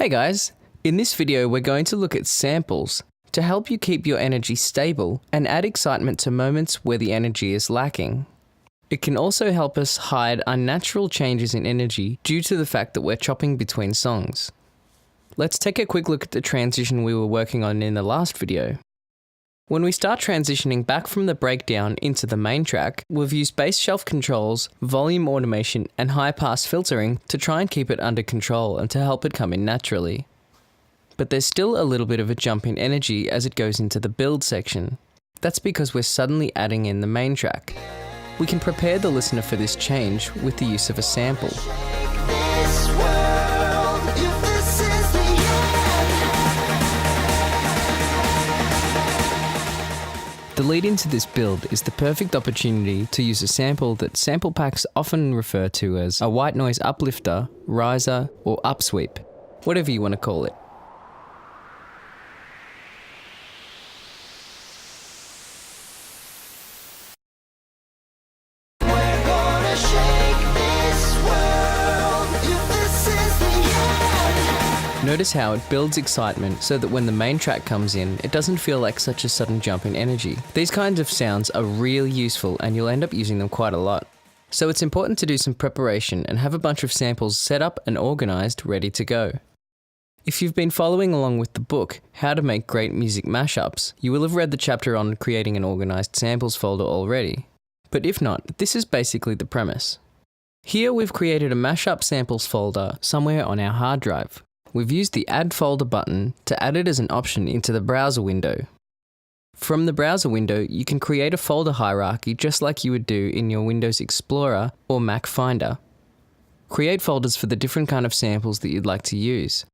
Hey guys, in this video we're going to look at samples to help you keep your energy stable and add excitement to moments where the energy is lacking. It can also help us hide unnatural changes in energy due to the fact that we're chopping between songs. Let's take a quick look at the transition we were working on in the last video. When we start transitioning back from the breakdown into the main track, we've used bass shelf controls, volume automation, and high-pass filtering to try and keep it under control and to help it come in naturally. But there's still a little bit of a jump in energy as it goes into the build section. That's because we're suddenly adding in the main track. We can prepare the listener for this change with the use of a sample. The lead into this build is the perfect opportunity to use a sample that sample packs often refer to as a white noise uplifter, riser, or upsweep, whatever you want to call it. Notice how it builds excitement so that when the main track comes in, it doesn't feel like such a sudden jump in energy. These kinds of sounds are really useful and you'll end up using them quite a lot. So it's important to do some preparation and have a bunch of samples set up and organized, ready to go. If you've been following along with the book, How to Make Great Music Mashups, you will have read the chapter on creating an organized samples folder already. But if not, this is basically the premise. Here we've created a mashup samples folder somewhere on our hard drive. We've used the Add Folder button to add it as an option into the browser window. From the browser window, you can create a folder hierarchy just like you would do in your Windows Explorer or Mac Finder. Create folders for the different kind of samples that you'd like to use.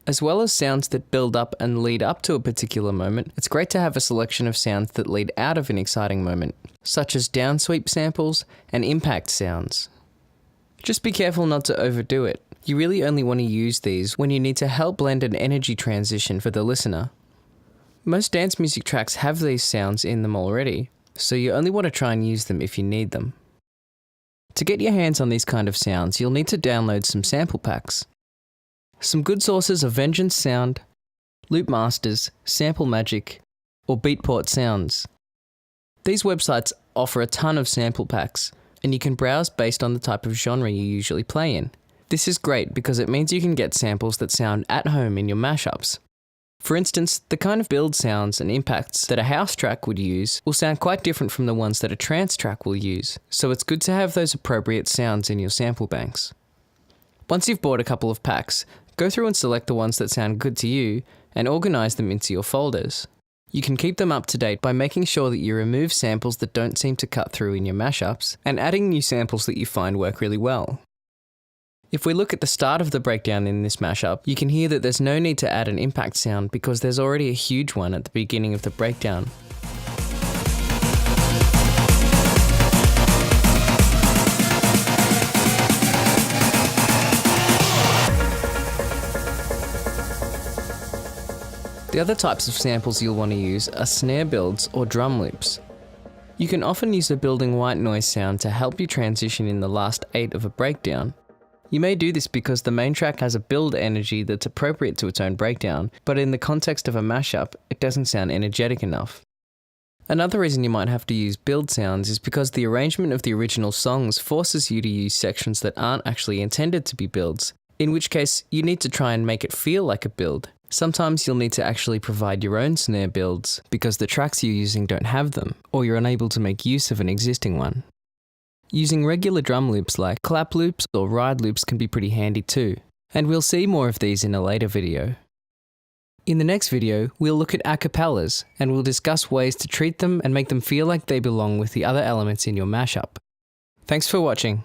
As well as sounds that build up and lead up to a particular moment, it's great to have a selection of sounds that lead out of an exciting moment, such as downsweep samples and impact sounds. Just be careful not to overdo it. You really only want to use these when you need to help blend an energy transition for the listener. Most dance music tracks have these sounds in them already, so you only want to try and use them if you need them. To get your hands on these kind of sounds, you'll need to download some sample packs. Some good sources are Vengeance Sound, Loop Masters, Sample Magic, or Beatport Sounds. These websites offer a ton of sample packs, and you can browse based on the type of genre you usually play in. This is great because it means you can get samples that sound at home in your mashups. For instance, the kind of build sounds and impacts that a house track would use will sound quite different from the ones that a trance track will use, so it's good to have those appropriate sounds in your sample banks. Once you've bought a couple of packs, go through and select the ones that sound good to you and organize them into your folders. You can keep them up to date by making sure that you remove samples that don't seem to cut through in your mashups and adding new samples that you find work really well. If we look at the start of the breakdown in this mashup, you can hear that there's no need to add an impact sound because there's already a huge one at the beginning of the breakdown. The other types of samples you'll want to use are snare builds or drum loops. You can often use a building white noise sound to help you transition in the last 8 of a breakdown. You may do this because the main track has a build energy that's appropriate to its own breakdown, but in the context of a mashup, it doesn't sound energetic enough. Another reason you might have to use build sounds is because the arrangement of the original songs forces you to use sections that aren't actually intended to be builds, in which case you need to try and make it feel like a build. Sometimes you'll need to actually provide your own snare builds because the tracks you're using don't have them, or you're unable to make use of an existing one. Using regular drum loops like clap loops or ride loops can be pretty handy too, and we'll see more of these in a later video. In the next video, we'll look at acapellas and we'll discuss ways to treat them and make them feel like they belong with the other elements in your mashup. Thanks for watching.